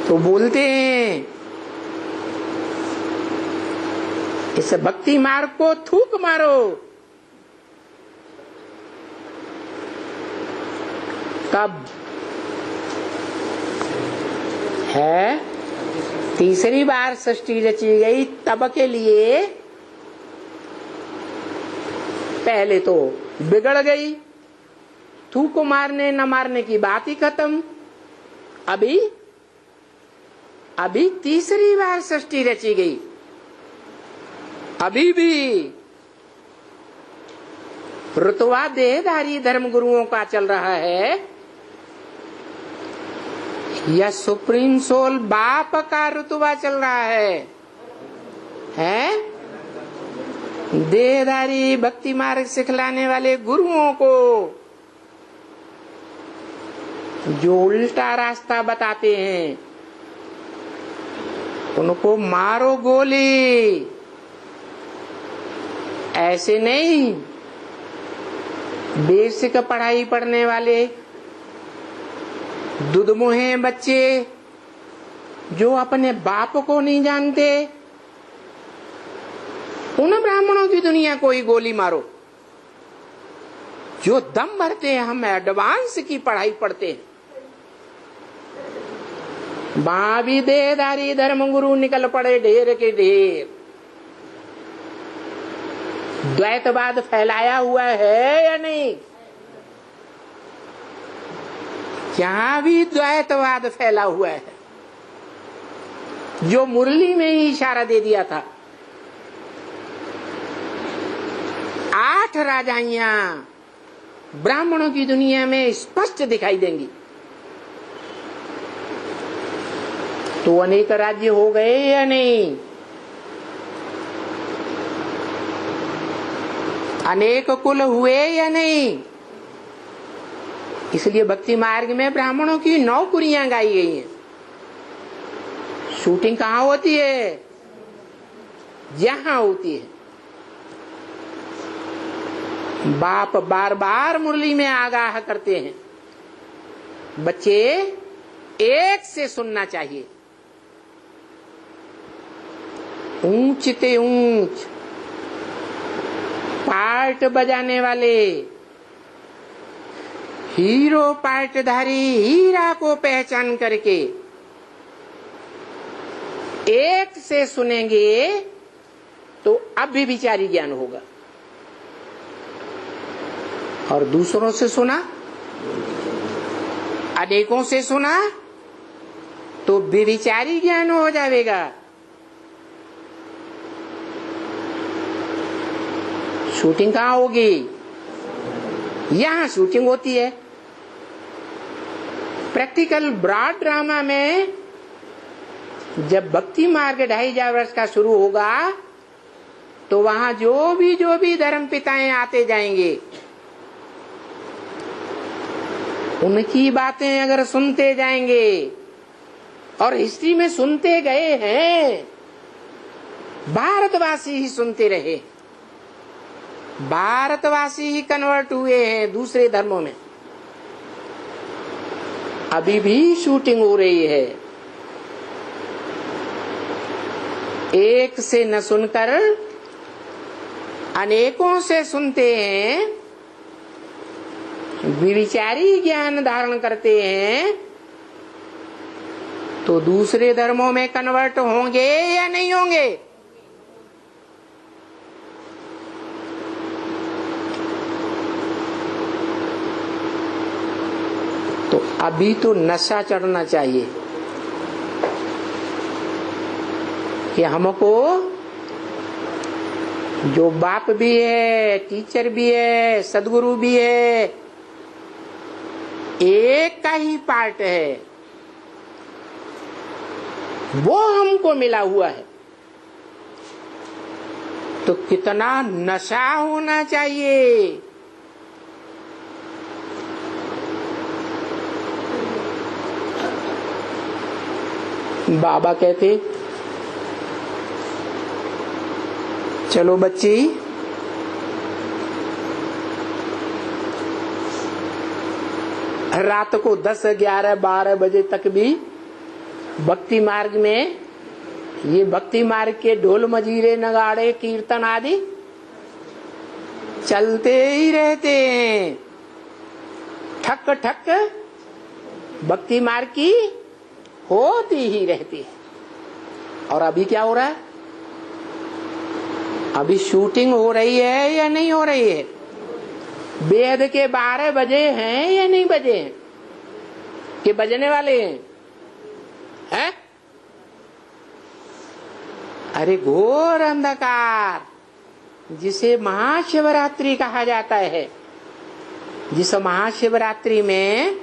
तो बोलते हैं इस भक्ति मार्ग को थूक मारो। कब है तीसरी बार सृष्टि रची गई तब के लिए। पहले तो बिगड़ गई, थूक मारने न मारने की बात ही खत्म। अभी तीसरी बार सृष्टि रची गई, अभी भी रुतबा देहधारी धर्म गुरुओं का चल रहा है या सुप्रीम सोल बाप का रुतबा चल रहा है? देहधारी भक्ति मार्ग सिखलाने वाले गुरुओं को जो उल्टा रास्ता बताते हैं उनको मारो गोली। ऐसे नहीं, बेसिक पढ़ाई पढ़ने वाले दुधमुहे बच्चे जो अपने बाप को नहीं जानते, उन ब्राह्मणों की दुनिया को ही गोली मारो। जो दम भरते हैं हम एडवांस की पढ़ाई पढ़ते हैं, वहां भी देहधारी धर्म गुरु निकल पड़े ढेर के ढेर। द्वैतवाद फैलाया हुआ है या नहीं? यहाँ भी द्वैतवाद फैला हुआ है, जो मुरली में ही इशारा दे दिया था। 8 राजाइयां ब्राह्मणों की दुनिया में स्पष्ट दिखाई देंगी। तो अनेक राज्य हो गए या नहीं? अनेक कुल हुए या नहीं? इसलिए भक्ति मार्ग में ब्राह्मणों की 9 कुरियां गाई गई हैं। शूटिंग कहाँ होती है? जहां होती है। बाप बार बार मुरली में आगाह करते हैं, बच्चे एक से सुनना चाहिए। ऊंच ते ऊंच पार्ट बजाने वाले हीरो पार्टधारी हीरा को पहचान करके एक से सुनेंगे तो अब भी विचारी ज्ञान होगा। और दूसरों से सुना, अनेकों से सुना तो विचारी ज्ञान हो जाएगा। शूटिंग कहाँ होगी? यहां शूटिंग होती है। प्रैक्टिकल ब्रॉड ड्रामा में जब भक्ति मार्ग 2500 वर्ष का शुरू होगा तो वहां जो भी धर्म पिताएं आते जाएंगे, उनकी बातें अगर सुनते जाएंगे और हिस्ट्री में सुनते गए हैं, भारतवासी ही सुनते रहे, भारतवासी ही कन्वर्ट हुए हैं दूसरे धर्मों में। अभी भी शूटिंग हो रही है। एक से न सुनकर अनेकों से सुनते हैं, विचारी ज्ञान धारण करते हैं, तो दूसरे धर्मों में कन्वर्ट होंगे या नहीं होंगे? तो अभी तो नशा चढ़ना चाहिए कि हमको जो बाप भी है, टीचर भी है, सदगुरु भी है, एक का ही पार्ट है, वो हमको मिला हुआ है। तो कितना नशा होना चाहिए। बाबा कहते, चलो बच्ची, रात को 10, 11, 12 बजे तक भी भक्ति मार्ग में ये भक्ति मार्ग के ढोल मजीरे नगाड़े कीर्तन आदि चलते ही रहते हैं। ठक ठक भक्ति मार्ग की होती ही रहती है। और अभी क्या हो रहा है? अभी शूटिंग हो रही है या नहीं हो रही है? वेद के 12 बजे हैं या नहीं बजे हैं? कि बजने वाले हैं? हैं? अरे घोर अंधकार जिसे महाशिवरात्रि कहा जाता है, जिस महाशिवरात्रि में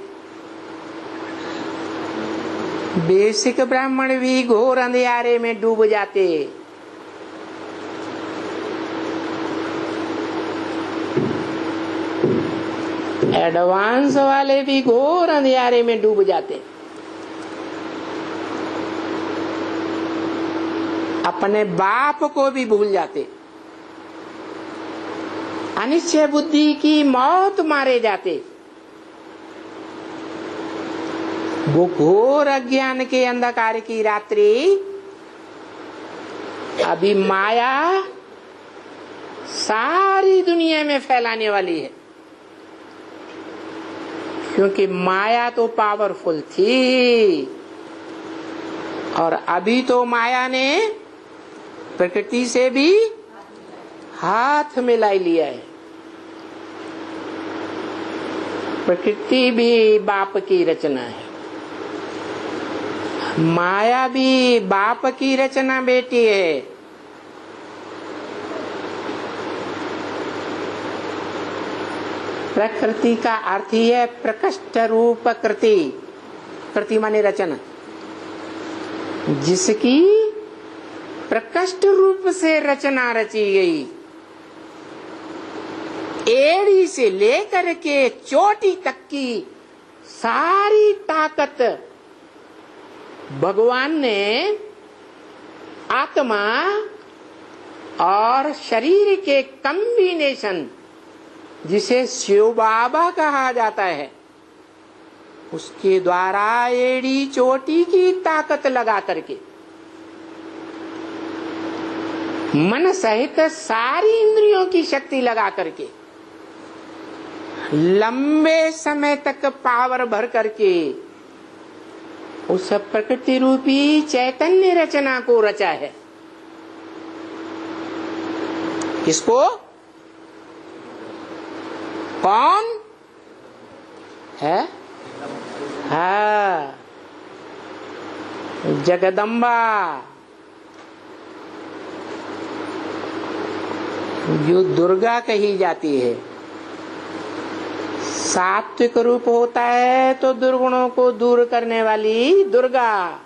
बेसिक ब्राह्मण भी घोर अंधियारे में डूब जाते, एडवांस वाले भी घोर अंधियारे में डूब जाते, अपने बाप को भी भूल जाते, अनिश्चय बुद्धि की मौत मारे जाते। वो घोर अज्ञान के अंधकार की रात्रि अभी माया सारी दुनिया में फैलाने वाली है, क्योंकि माया तो पावरफुल थी और अभी तो माया ने प्रकृति से भी हाथ मिला लिया है। प्रकृति भी बाप की रचना है, माया भी बाप की रचना बेटी है। प्रकृति का अर्थ ही है प्रकृष्ट रूप कृति। कृति माने रचना, जिसकी प्रकृष्ट रूप से रचना रची गई। एड़ी से लेकर के चोटी तक की सारी ताकत भगवान ने आत्मा और शरीर के कॉम्बिनेशन, जिसे शिव बाबा कहा जाता है, उसके द्वारा एड़ी चोटी की ताकत लगा करके मन सहित सारी इंद्रियों की शक्ति लगा करके लंबे समय तक पावर भर करके उस प्रकृति रूपी चैतन्य रचना को रचा है। किसको? कौन है? हाँ, जगदम्बा, जो दुर्गा कही जाती है। सात्विक रूप होता है तो दुर्गुणों को दूर करने वाली दुर्गा,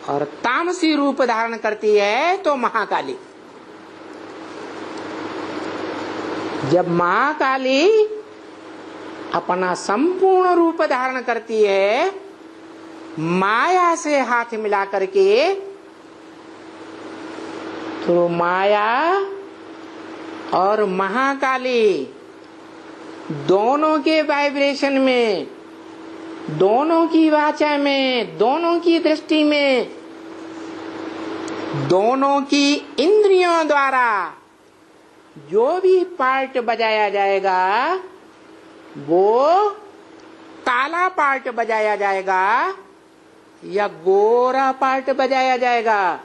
और तामसी रूप धारण करती है तो महाकाली। जब महाकाली अपना संपूर्ण रूप धारण करती है, माया से हाथ मिला करके, तो माया और महाकाली दोनों के वाइब्रेशन में, दोनों की वाचा में, दोनों की दृष्टि में, दोनों की इंद्रियों द्वारा जो भी पार्ट बजाया जाएगा वो काला पार्ट बजाया जाएगा या गोरा पार्ट बजाया जाएगा।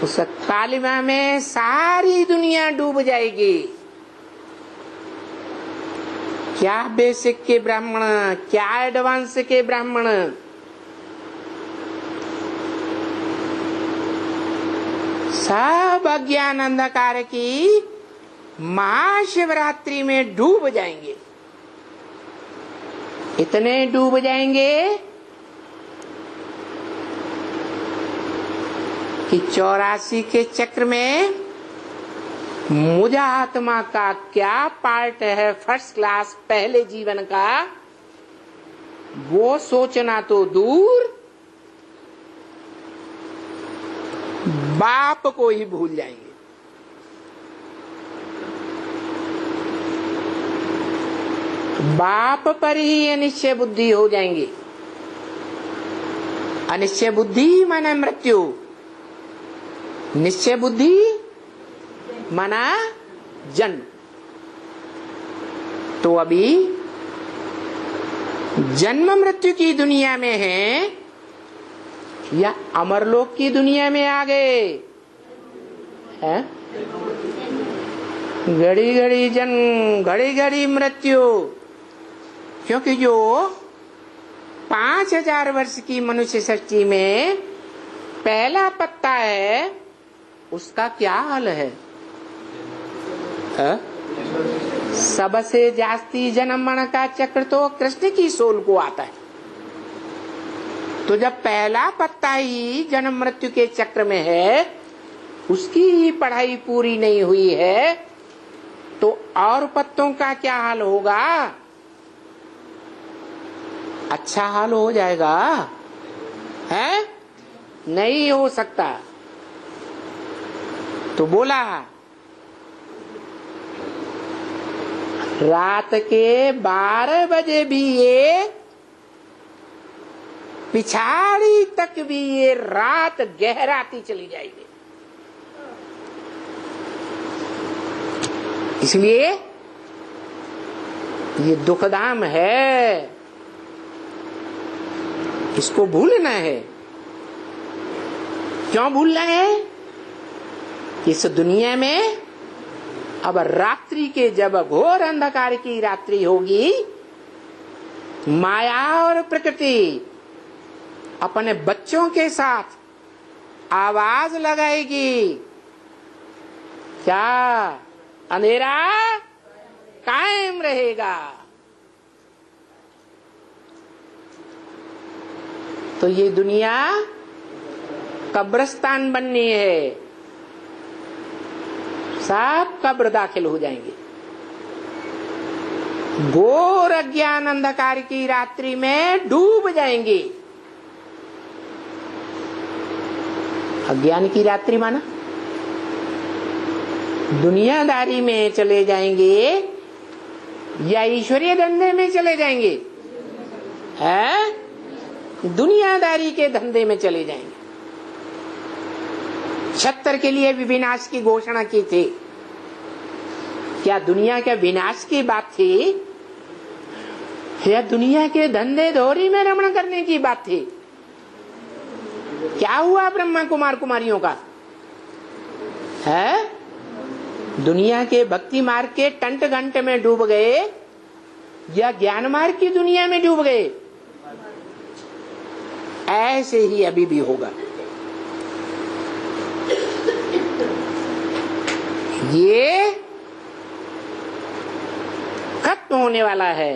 उस कालिमा में सारी दुनिया डूब जाएगी। क्या बेसिक के ब्राह्मण, क्या एडवांस के ब्राह्मण, सब अज्ञान अंधकार की महाशिवरात्रि में डूब जाएंगे। इतने डूब जाएंगे कि 84 के चक्र में मुझ आत्मा का क्या पार्ट है फर्स्ट क्लास पहले जीवन का, वो सोचना तो दूर, बाप को ही भूल जाएंगे। बाप पर ही अनिश्चय बुद्धि हो जाएंगे। अनिश्चय बुद्धि माना मृत्यु, निश्चय बुद्धि माना जन्म। तो अभी जन्म मृत्यु की दुनिया में है या अमरलोक की दुनिया में आ गए हैं? घड़ी घड़ी जन्म, घड़ी घड़ी मृत्यु। क्योंकि जो 5000 वर्ष की मनुष्य सृष्टि में पहला पत्ता है, उसका क्या हाल है? सबसे जास्ती जन्म मरण का चक्र तो कृष्ण की सोल को आता है। तो जब पहला पत्ता ही जन्म मृत्यु के चक्र में है, उसकी ही पढ़ाई पूरी नहीं हुई है, तो और पत्तों का क्या हाल होगा? अच्छा हाल हो जाएगा? है? नहीं हो सकता। तो बोला रात के 12 बजे भी ये, पिछाड़ी तक भी ये रात गहराती चली जाएगी। इसलिए ये दुखधाम है, इसको भूलना है। क्यों भूलना है? इस दुनिया में अब रात्रि के, जब घोर अंधकार की रात्रि होगी, माया और प्रकृति अपने बच्चों के साथ आवाज लगाएगी, क्या अंधेरा कायम रहेगा? तो ये दुनिया कब्रिस्तान बननी है, सब कब्र दाखिल हो जाएंगे। घोर अज्ञान अंधकार की रात्रि में डूब जाएंगे। अज्ञान की रात्रि माना दुनियादारी में चले जाएंगे या ईश्वरीय धंधे में चले जाएंगे? है? दुनियादारी के धंधे में चले जाएंगे। छत्तर के लिए भी विनाश की घोषणा की थी। क्या दुनिया के विनाश की बात थी या दुनिया के धंधे धोरी में रमण करने की बात थी? क्या हुआ ब्रह्मा कुमार कुमारियों का? है? दुनिया के भक्ति मार्ग के टंट घंटे में डूब गए या ज्ञान मार्ग की दुनिया में डूब गए? ऐसे ही अभी भी होगा। ये खत्म होने वाला है।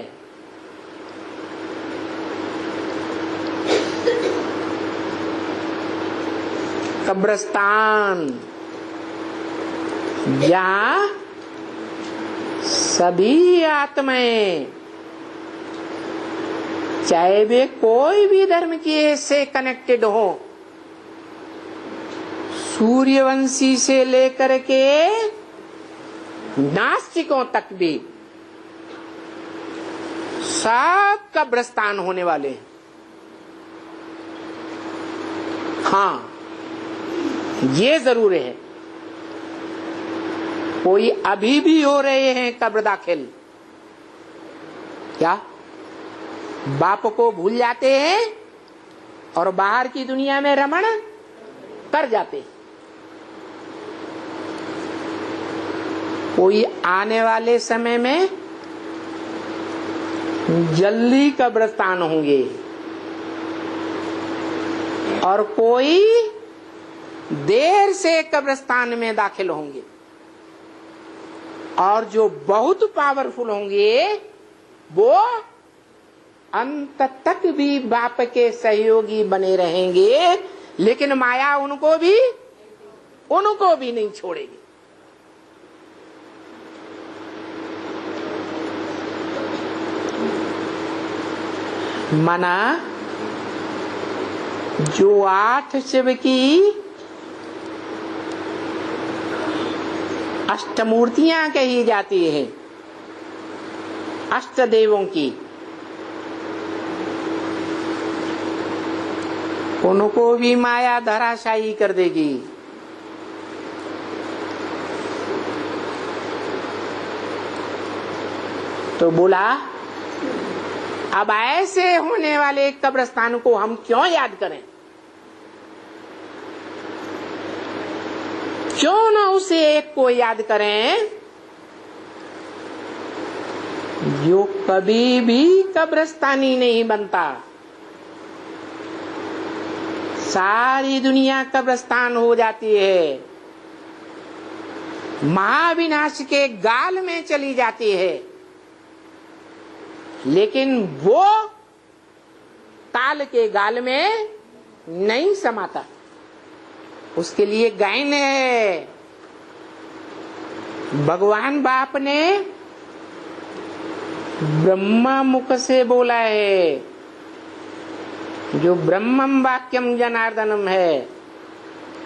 कब्रिस्तान, जहां सभी आत्माएं, चाहे वे कोई भी धर्म के से कनेक्टेड हो, सूर्यवंशी से लेकर के नास्तिकों तक भी, सब कब्रिस्तान होने वाले हैं। हाँ, ये जरूर है, कोई अभी भी हो रहे हैं कब्र दाखिल। क्या बाप को भूल जाते हैं और बाहर की दुनिया में रमण कर जाते हैं। कोई आने वाले समय में जल्दी कब्रिस्तान होंगे और कोई देर से कब्रिस्तान में दाखिल होंगे, और जो बहुत पावरफुल होंगे वो अंत तक भी बाप के सहयोगी बने रहेंगे, लेकिन माया उनको भी नहीं छोड़ेगी। मना जो 8 शिव की अष्टमूर्तियां कही जाती है, अष्ट देवों की, उनको भी माया धराशायी कर देगी। तो बोला अब ऐसे होने वाले कब्रिस्तान को हम क्यों याद करें, क्यों ना उसे एक को याद करें जो कभी भी कब्रिस्तानी नहीं बनता। सारी दुनिया कब्रिस्तान हो जाती है, महाविनाश के गाल में चली जाती है, लेकिन वो काल के गाल में नहीं समाता। उसके लिए गायन है। भगवान बाप ने ब्रह्मा मुख से बोला है, जो ब्रह्मम वाक्यम जनार्दनम है।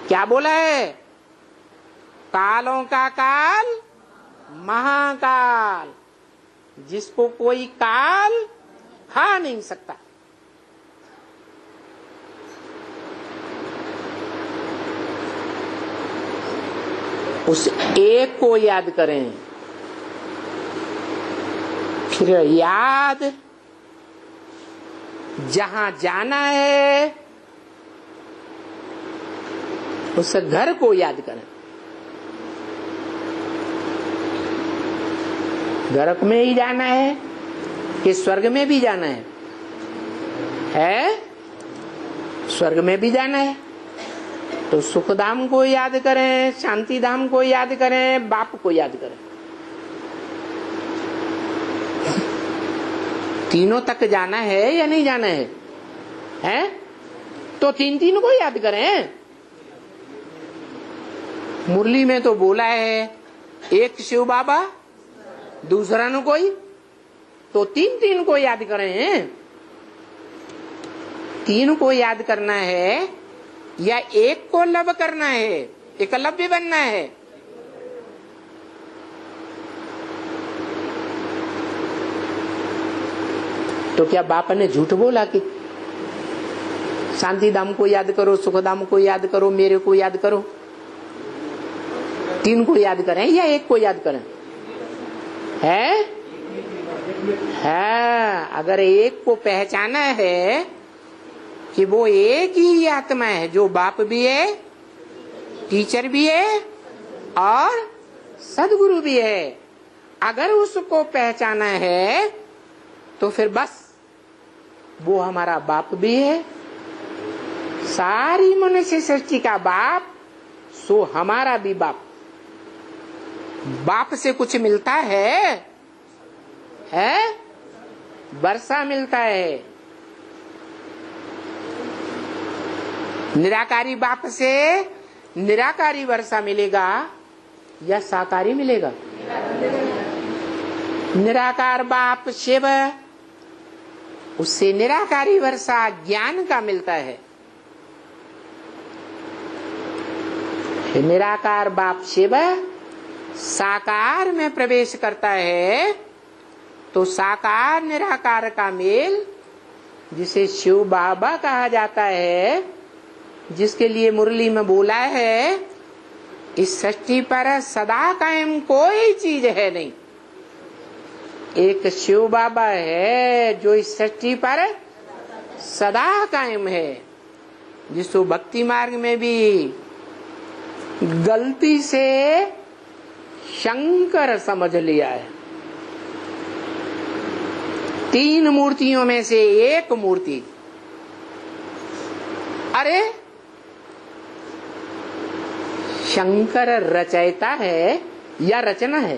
क्या बोला है? कालों का काल महाकाल, जिसको कोई काल खा नहीं सकता। उस एक को याद करें, फिर याद जहां जाना है उस घर को याद करें। नरक में ही जाना है कि स्वर्ग में भी जाना है? स्वर्ग में भी जाना है तो सुखधाम को याद करें, शांति धाम को याद करें, बाप को याद करें। तीनों तक जाना है या नहीं जाना है? हैं? तो तीन को याद करें। मुरली में तो बोला है एक शिव बाबा, दूसरा न कोई, तो तीन को याद करें। तीन को याद करना है या एक को लब करना है, एकलव्य बनना है? तो क्या बाप ने झूठ बोला कि शांति धाम को याद करो, सुख धाम को याद करो, मेरे को याद करो? तीन को याद करें या एक को याद करें? है? अगर एक को पहचाना है कि वो एक ही आत्मा है, जो बाप भी है, टीचर भी है और सदगुरु भी है, अगर उसको पहचाना है तो फिर बस वो हमारा बाप भी है, सारी मनुष्य सृष्टि का बाप, सो हमारा भी बाप। बाप से कुछ मिलता है? वर्षा मिलता है। निराकारी बाप से निराकारी वर्षा मिलेगा या साकारी मिलेगा? निराकार बाप शिव, उससे निराकारी वर्षा ज्ञान का मिलता है। निराकार बाप शिव साकार में प्रवेश करता है तो साकार निराकार का मेल, जिसे शिव बाबा कहा जाता है, जिसके लिए मुरली में बोला है इस सृष्टि पर सदा कायम कोई चीज है नहीं, एक शिव बाबा है जो इस सृष्टि पर सदा कायम है। जिसको भक्ति मार्ग में भी गलती से शंकर समझ लिया है। तीन मूर्तियों में से एक मूर्ति, अरे शंकर रचयिता है या रचना है?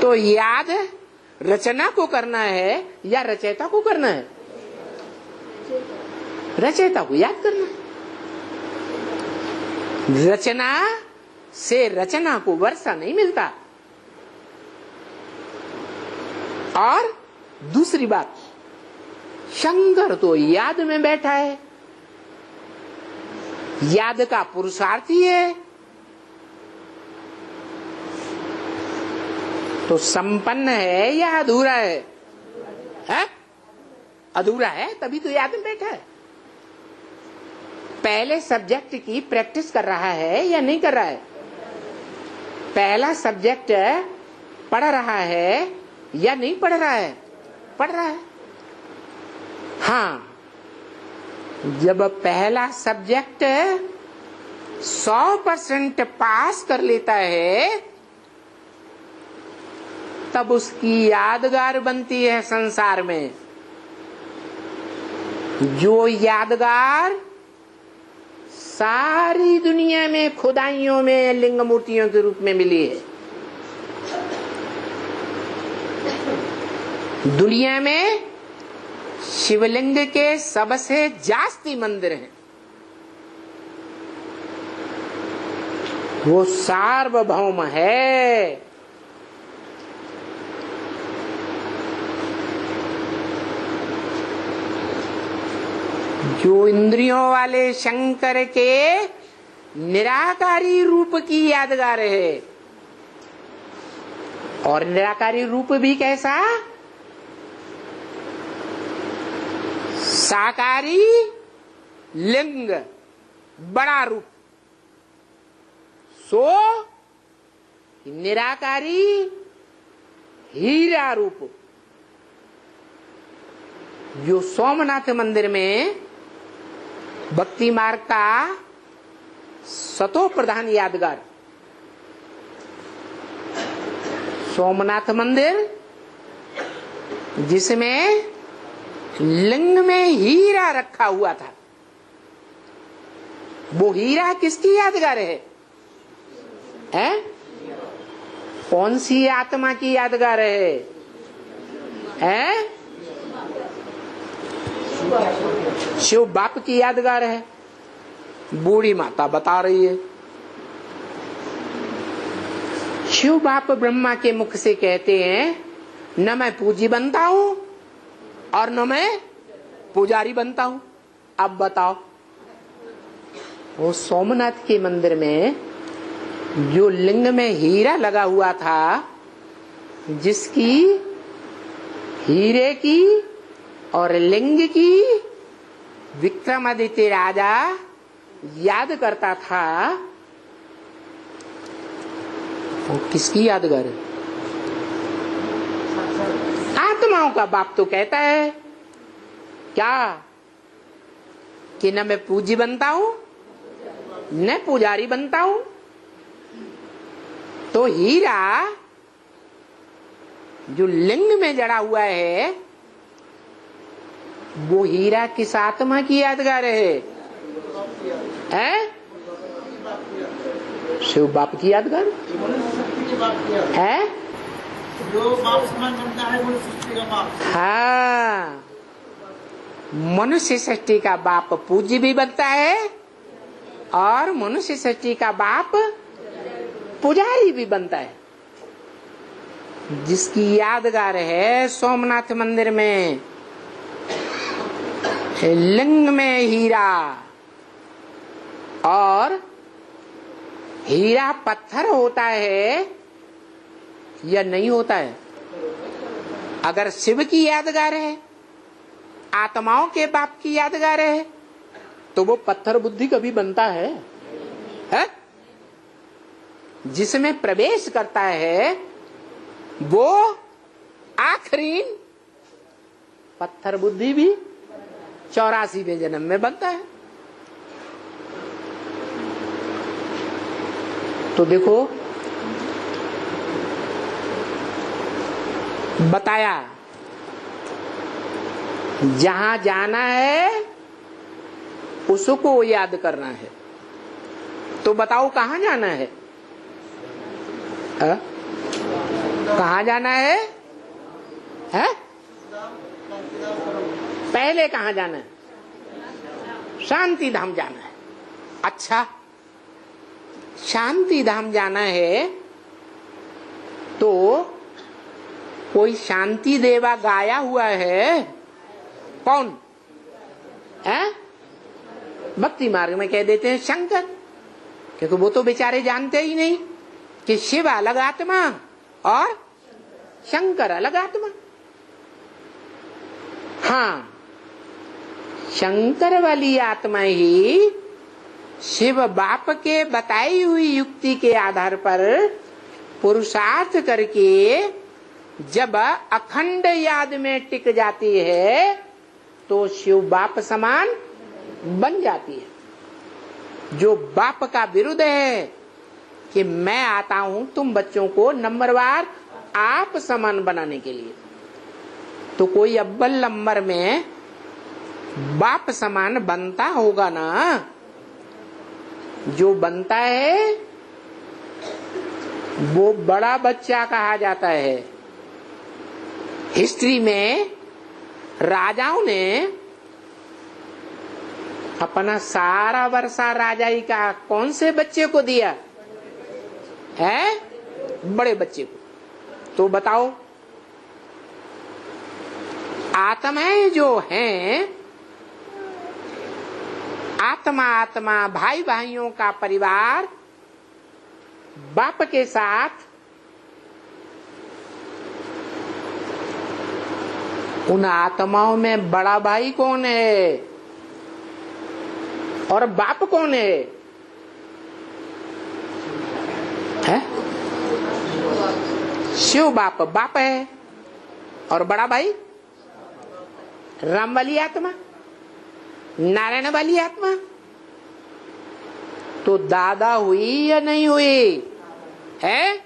तो याद रचना को करना है या रचयिता को करना है? रचयिता को याद करना है। रचना से रचना को वर्षा नहीं मिलता। और दूसरी बात, शंकर तो याद में बैठा है, याद का पुरुषार्थी है, तो संपन्न है या अधूरा है? अधूरा है, तभी तो याद में बैठा है। पहले सब्जेक्ट की प्रैक्टिस कर रहा है या नहीं कर रहा है? पहला सब्जेक्ट पढ़ रहा है या नहीं पढ़ रहा है? पढ़ रहा है। हाँ, जब पहला सब्जेक्ट 100% पास कर लेता है तब उसकी यादगार बनती है संसार में। जो यादगार सारी दुनिया में खुदाइयों में लिंग मूर्तियों के रूप में मिली है। दुनिया में शिवलिंग के सबसे जास्ती मंदिर हैं। वो सार्वभौम है। जो इंद्रियों वाले शंकर के निराकारी रूप की यादगार है। और निराकारी रूप भी कैसा? साकारी लिंग, बड़ा रूप। सो निराकारी हीरा रूप। जो सोमनाथ मंदिर में भक्ति मार्ग का सतो प्रधान यादगार सोमनाथ मंदिर, जिसमें लिंग में हीरा रखा हुआ था। वो हीरा किसकी यादगार है? हैं? कौन सी आत्मा की यादगार है? हैं? शिव बाप की यादगार है। बूढ़ी माता बता रही है। शिव बाप ब्रह्मा के मुख से कहते हैं, न मैं पूजी बनता हूं और न मैं पुजारी बनता हूं। अब बताओ, वो सोमनाथ के मंदिर में जो लिंग में हीरा लगा हुआ था, जिसकी हीरे की और लिंग की विक्रमादित्य राजा याद करता था, वो किसकी यादगार है? आत्माओं का बाप तो कहता है क्या कि न मैं पूजी बनता हूं न पुजारी बनता हूं। तो हीरा जो लिंग में जड़ा हुआ है, वो हीरा किस आत्मा की यादगार है? शिव बाप की यादगार है। जो बाप समान बनता है वो सृष्टि का बाप। हाँ, मनुष्य सृष्टि का बाप पूज्य भी बनता है और मनुष्य सृष्टि का बाप पुजारी भी बनता है। जिसकी यादगार है सोमनाथ मंदिर में लिंग में हीरा, और हीरा पत्थर होता है या नहीं होता है? अगर शिव की यादगार है, आत्माओं के बाप की यादगार है, तो वो पत्थर बुद्धि कभी बनता है? जिसमें प्रवेश करता है वो आखिरी पत्थर बुद्धि भी 84वें जन्म में बनता है। तो देखो, बताया जहां जाना है उसको याद करना है। तो बताओ कहां जाना है? कहां जाना है? पहले कहां जाना है? शांति धाम जाना है। अच्छा, शांति धाम जाना है तो कोई शांति देवा गाया हुआ है? कौन है? भक्ति मार्ग में कह देते हैं शंकर, क्योंकि वो तो बेचारे जानते ही नहीं कि शिव अलग आत्मा और शंकर अलग आत्मा। हाँ, शंकर वाली आत्मा ही शिव बाप के बताई हुई युक्ति के आधार पर पुरुषार्थ करके जब अखंड याद में टिक जाती है तो शिव बाप समान बन जाती है। जो बाप का विरुद्ध है कि मैं आता हूं तुम बच्चों को नंबरवार आप समान बनाने के लिए, तो कोई अव्वल नंबर में बाप समान बनता होगा ना। जो बनता है वो बड़ा बच्चा कहा जाता है। हिस्ट्री में राजाओं ने अपना सारा वर्षा राजाई का कौन से बच्चे को दिया है? बड़े बच्चे को। तो बताओ, आत्माएं जो हैं, आत्मा आत्मा भाई भाइयों का परिवार बाप के साथ उन आत्माओं में बड़ा भाई कौन है और बाप कौन है? शिव बाप बाप है और बड़ा भाई राम वाली आत्मा, नारायण वाली आत्मा। तो दादा हुई या नहीं हुई है?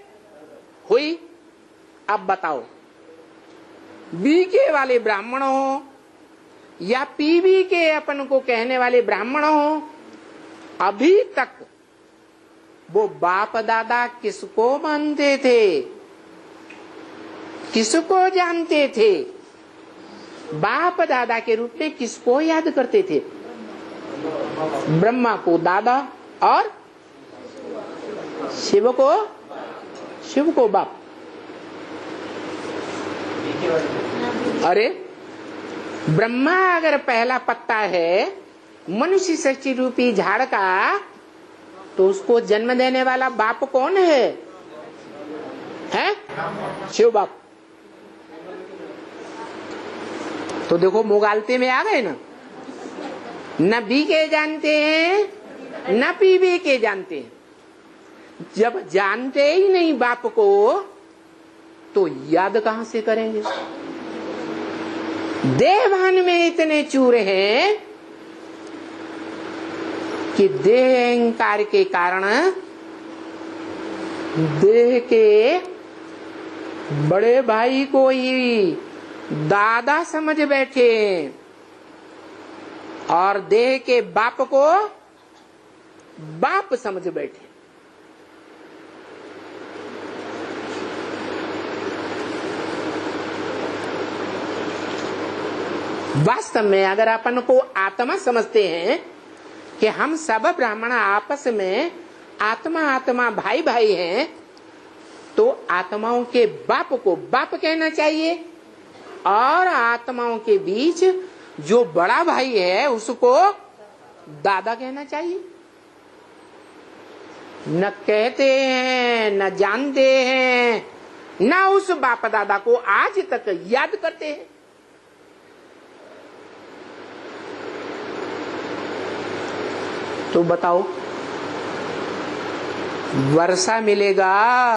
हुई। अब बताओ, बीके वाले ब्राह्मण हो या पीबी के अपन को कहने वाले ब्राह्मण हो, अभी तक वो बाप दादा किसको मानते थे, किसको जानते थे? बाप दादा के रूप में किसको याद करते थे? ब्रह्मा को दादा और शिव को बाप। अरे ब्रह्मा अगर पहला पत्ता है मनुष्य सृष्टि रूपी झाड़ का, तो उसको जन्म देने वाला बाप कौन है? शिव बाप। तो देखो मुगालते में आ गए ना, न बी के जानते हैं न पीबी के जानते हैं। जब जानते ही नहीं बाप को तो याद कहां से करेंगे? देहभान में इतने चूर हैं कि देह अहंकार के कारण देह के बड़े भाई को ही दादा समझ बैठे और देह के बाप को बाप समझ बैठे। वास्तव में अगर अपन को आत्मा समझते हैं कि हम सब ब्राह्मण आपस में आत्मा आत्मा भाई भाई हैं, तो आत्माओं के बाप को बाप कहना चाहिए और आत्माओं के बीच जो बड़ा भाई है उसको दादा कहना चाहिए। न कहते हैं न जानते हैं न उस बाप दादा को आज तक याद करते हैं। तो बताओ, वर्षा मिलेगा